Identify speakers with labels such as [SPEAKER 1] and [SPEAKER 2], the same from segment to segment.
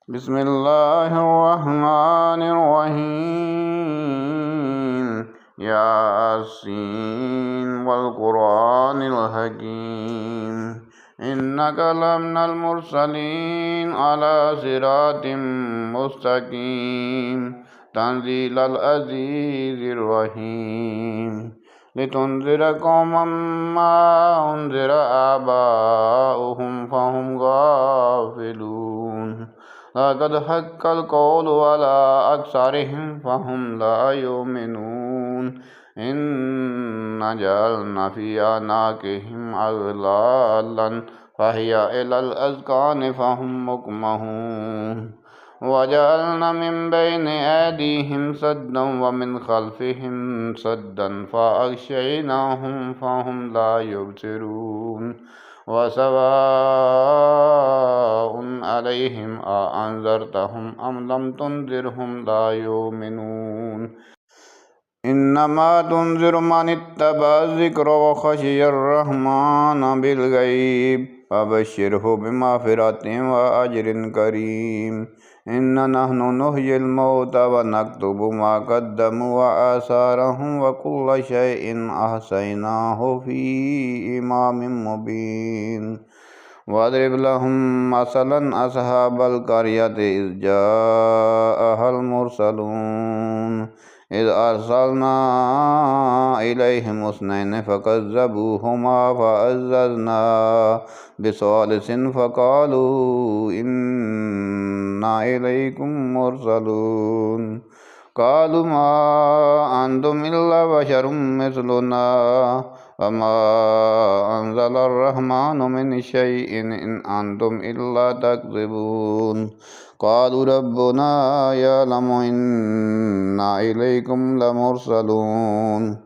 [SPEAKER 1] بسم الله الرحمن الرحيم ياسين والقرآن الحكيم إنك لمن المرسلين على صراط مستقيم تنزيل العزيز الرحيم لتنذر قوما ما أنذر آباؤهم فهم غافلون لقد حق القول على أكثرهم فهم لا يؤمنون إنا جعلنا في أعناقهم أغلالا فهي إلى الأذقان فهم مقمحون وجعلنا من بين أيديهم سدا ومن خلفهم سدا فأغشيناهم فهم لا يبصرون وسواء عليهم أأنذرتهم أم لم تنذرهم لا يؤمنون إنما تنذر من اتبع الذكر وخشي الرحمن بالغيب فبشره بمغفرة وأجر كريم إنا نحن نحيي الموتى ونكتب ما قدموا وآثارهم وكل شيء أحصيناه في إمام مبين واضرب لهم مثلا أصحاب القرية إذ جاءها المرسلون إذ أرسلنا إليهم اثنين فكذبوهما فعززنا بثالث فقالوا إنا إليكم مرسلون قالوا ما أنتم إلا بشر مثلنا وما أنزل الرحمن من شيء إن أنتم إلا تكذبون قالوا ربنا يعلم إنا إليكم لمرسلون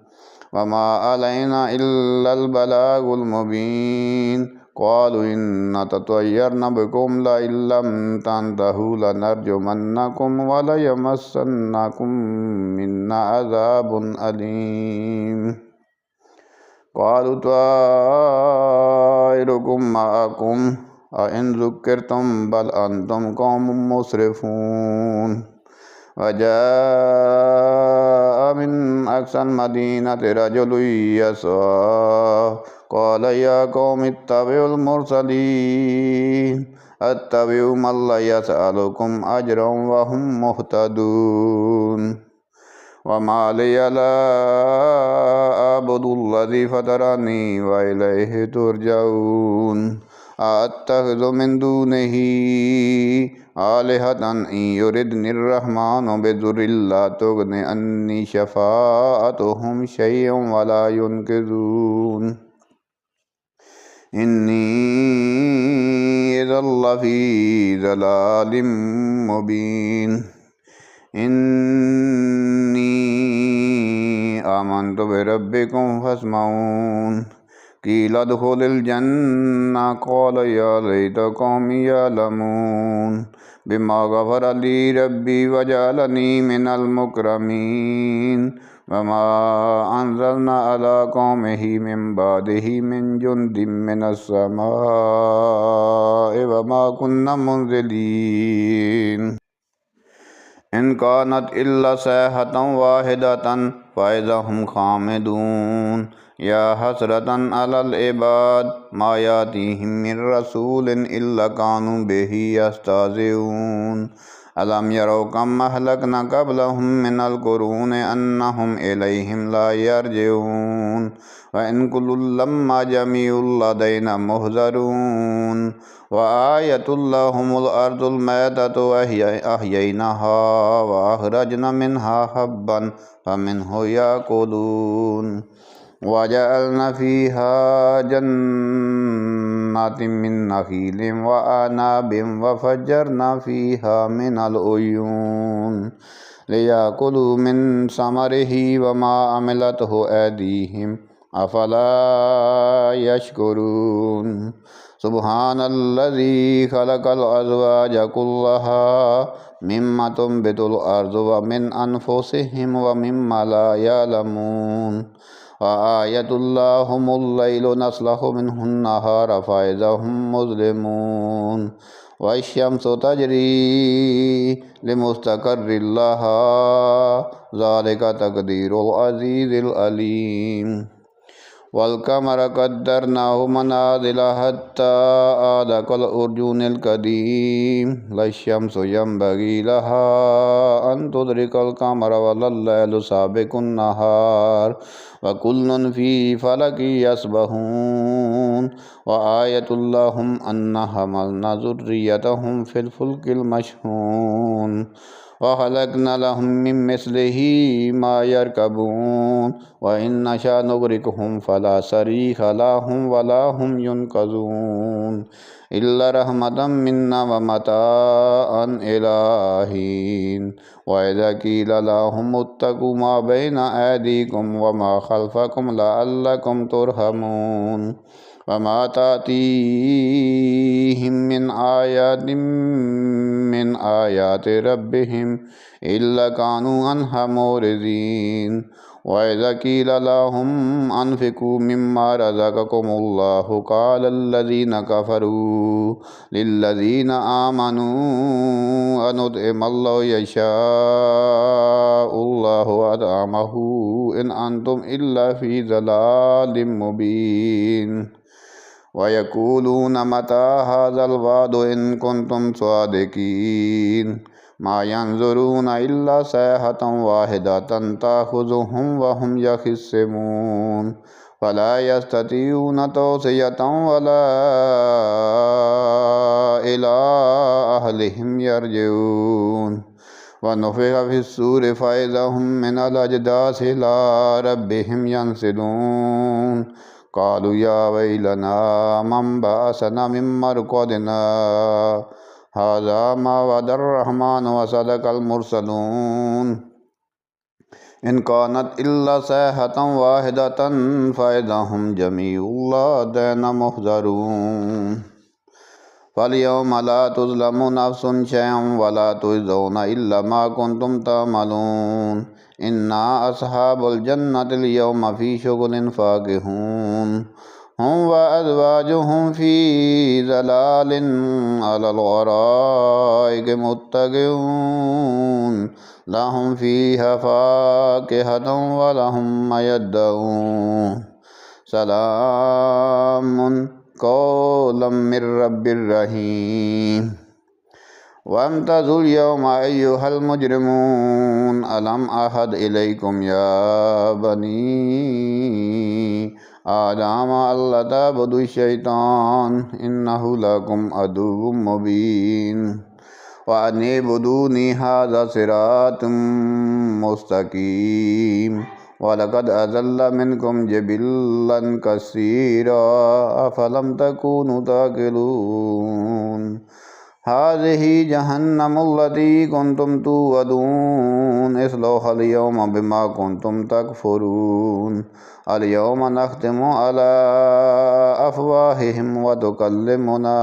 [SPEAKER 1] وما علينا إلا البلاغ المبين قالوا إنا تطيرنا بكم لئن لم تنتهوا لنرجمنكم وليمسنكم منا عذاب أليم قالوا طائركم معكم أئن ذكرتم بل أنتم قوم مسرفون وجاء من أقصى المدينة رجل يسعى قال يا قوم اتبعوا المرسلين اتبعوا من لا يسألكم أجرا وهم مهتدون وما لي لا أعبد الذي فطرني وإليه ترجعون أتخذ من دونه آلهة إن يردني الرحمن بضر لا تغن عني شفاعتهم شيئا ولا ينقذون إني إذا لفي ضلال مبين إني آمنت بربكم فاسمعون قيل ادخل الجنة قال يا ليت قومي يعلمون بما غفر لي ربي وجعلني من المكرمين وما أنزلنا على قومه من بعده من جند من السماء وما كنا منزلين إن كانت إلا صيحة واحدة فإذا هم خامدون يا حسرة على العباد ما يأتيهم من رسول إلا كانوا به يستهزئون ألم يروا كم أهلكنا قبلهم من القرون أنهم إليهم لا يرجعون وإن كل لما جميع لدينا محضرون وآية لهم الأرض الميتة أحييناها وأخرجنا منها حبا فمنه يأكلون وجعلنا فيها جنات من نخيل وأعناب وفجرنا فيها من العيون ليأكلوا من ثمره وما عملته أيديهم أفلا يشكرون سبحان الذي خلق الأزواج كلها مما تنبت الأرض ومن أنفسهم ومما لا يعلمون وآية لهم الليل نسلخ منه النهار فإذا هم مظلمون वश्शम्सु तजरी लिमुस्तक़र्रिन लहा ज़ालिका तक़दीरुल अज़ीज़िल अलीम। वल्क़मर क़द्दरनाहु मनाज़िला हत्ता आदा कल उर्जुनिल क़दीम। लश्शम्सु यंबग़ी लहा अन तुदरिकल क़मर वल्लैलु साबिक़ुन नहार व कुल्लुन फ़ी फ़लकिन यस्बहून। व आयतुल लहुम अन्ना हमलना ज़ुर्रियतहुम फ़िल फ़ुल्किल मशहून। व खलक़ना लहुम मिन मिस्लिही मा यरकबून। व इन नशा नुग़रिक़हुम फ़ला सरीख़ लहुम वला हुम युनक़ज़ून इल्ला रहमतम मिन्ना व मताअन इला हीन। व इज़ा क़ीला लहुम इत्तक़ू मा बैना ऐदीकुम व मा ख़ल्फ़कुम लअल्लकुम तुरहमून। व मा तातीहिम मिन आयातिन मिन आयाति रब्बिहिम इल्ला कानू अन्हा मुरिज़ीन। व इज़ा क़ीला लहुम अन्फ़िक़ू मिम्मा रज़क़कुमुल्लाहु क़ालल्लज़ीना कफ़रू लिल्लज़ीना आमनू अनुतइमुल्लाहु यशाअुल्लाहु अतअमहू इन अंतुम इल्ला फ़ी ज़लालिम मुबीन। व यक़ूलून मता हाज़ल वादु इन कुन्तुम स्वादिक़ीन। मा यंज़ुरूना इल्ला सैहतन वाहिदतन ताख़ुज़ुहुम व हुम यख़िस्सिमून। फ़ला यस्ततीऊन तौसियतन वला इला अहलिहिम यरजिऊन। व नुफ़िख़ फ़िस्सूरि फ़इज़ा हुम मिनल अजदासि इला रब्बिहिम यंसिलून। क़ालू या वैलना मन बअसना मिन मरक़दिना हाज़ा मा वअदर रहमान व सदक़ल मुरसलून। इन कानत इल्ला सैहतन वाहिदतन फ़इज़ा हुम जमीउन लदैना मुहज़रून। फ़ल्यौम ला तुज़लमू नफ़्सुन शैअन वला तुजज़ौना इल्ला मा कुन्तुम तअमलून। इन्ना अस्हाबुल जन्नति अल-यौमा फ़ी शुग़ुलिन फ़ाकिहून। हुम व अज़वाजुहुम फ़ी ज़लालिन अलल अराइकि मुत्तकिऊन। लहुम फ़ीहा फ़ाकिहतुन व लहुम मा यद्दऊन। सलामुन क़ौलन मिर रब्बिर रहीम। वम्तज़ुल यौमा अय्युहल मुजरिमून अलम अहद इलैकुम या बनी आदम अल्ला तअबुदुश शैतान इन्नहु लकुम अदुव्वुम मुबीन। व अनि'बुदूनी हाज़ा सिरातुम मुस्तक़ीम। व लक़द अज़ल्ल मिनकुम जिबिल्लन कसीरा अफ़लम तकूनू ताक़िलून। हाज़िही जहन्नमुल्लती कुन्तुम तुअदून इस्लौहा अल-यौमा बिमा कुन्तुम तकफ़ुरून। अल-यौमा नख़्तिमु अला अफ़वाहिहिम व तुकल्लिमुना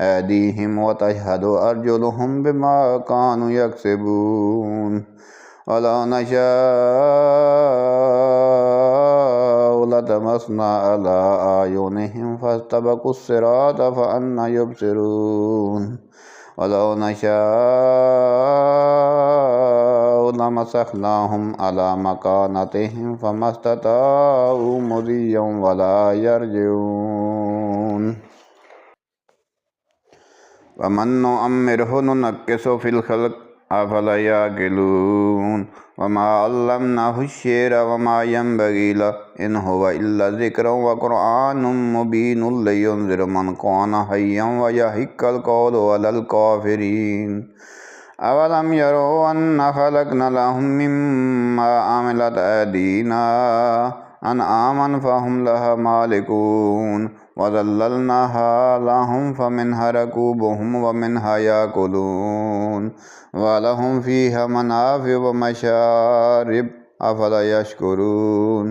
[SPEAKER 1] ऐदीहिम व तशहदु अर्जुलुहुम बिमा कानू यक्सिबून। वलौ नशाअु लतमस्ना अला आयुनिहिम फ़स्तबक़ुस सिरात फ़अन्ना युबसिरून। वलौ नशाअु लमसख़नाहुम अला मकानतिहिम फ़मस्तताऊ मुज़िय्यन वला यरजिऊन। वमन नुअम्मिरहु नुनक्किसहु फ़िल ख़ल्क़ि अफ़ला यअक़िलून। वमा अल्लमनाहु अश्शिअरा वमा यंबग़ी लहु इन हुवा इल्ला ज़िक्रुन व क़ुरआनुम मुबीनुन लियुनज़िरा मन कान हय्यन व यहिक़्क़ल क़ौलु अलल काफ़िरीन। अवलम यरौ अन्ना ख़लक़ना लहुम मिम्मा अमिलत ऐदीना अनआमन फ़हुम लहा मालिकून। व ज़ल्ललनाहा लहुम फ़मिन्हा रकूबुहुम व मिन्हा याकुलून। व लहुम फ़ीहा मनाफ़िअ व मशारिब अफ़ला यशकुरून।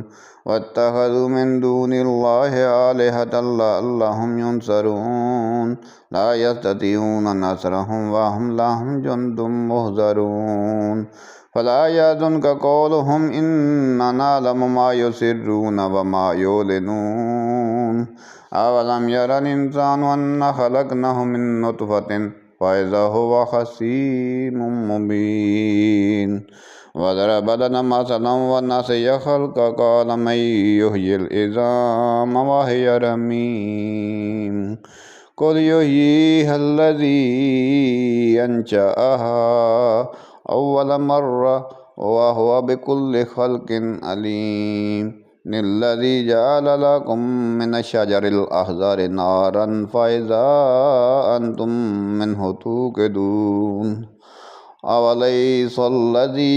[SPEAKER 1] वत्तख़ज़ू मिन दूनिल्लाहि आलिहतन लअल्लहुम युनसरून। ला यस्ततीऊन नस्रहुम व हुम लहुम जुन्दुम मुहज़रून। फ़ला यहज़ुनका क़ौलुहुम इन्ना नअलमु मा युसिर्रून व मा युलिनून। अवलम यरल इंसानु अन्ना खलकनहु मिन नुतफतिन फइज़ा हुवा खसीमुम मुबीन वज़रब लना मसलन वनसिया खल्क़हु क़ाल मन युह्यिल इज़ाम वहिय रमीम क़ुल युह्यिहा अल्लज़ी अंशअहा अव्वल मर्रा वहुव बिकुल्लि खल्क़िन अलीम निल्लज़ी जअल लकुम मिनश्शजरिल अख़ज़रि नारन फ़इज़ा अंतुम मिन्हु तूक़िदून अवलैसल्लज़ी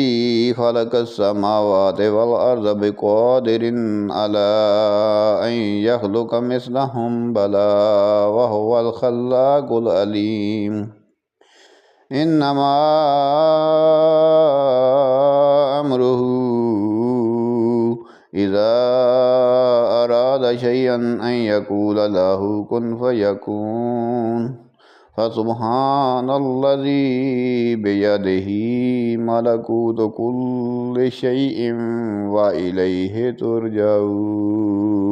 [SPEAKER 1] ख़लक़स्समावाति वल अर्ज़ बिक़ादिरिन अला अन यख़्लुक़ मिस्लहुम बला वहुवल ख़ल्लाक़ुल अलीम इन्नमा अम्रुहु इज़ा अराद शयअन अन यक़ूल लहु कुन फ़यकून फ़सुब्हानल्लज़ी बियदिही मलकूतु कुल्लि शैइन व इलैहि तुरजऊन।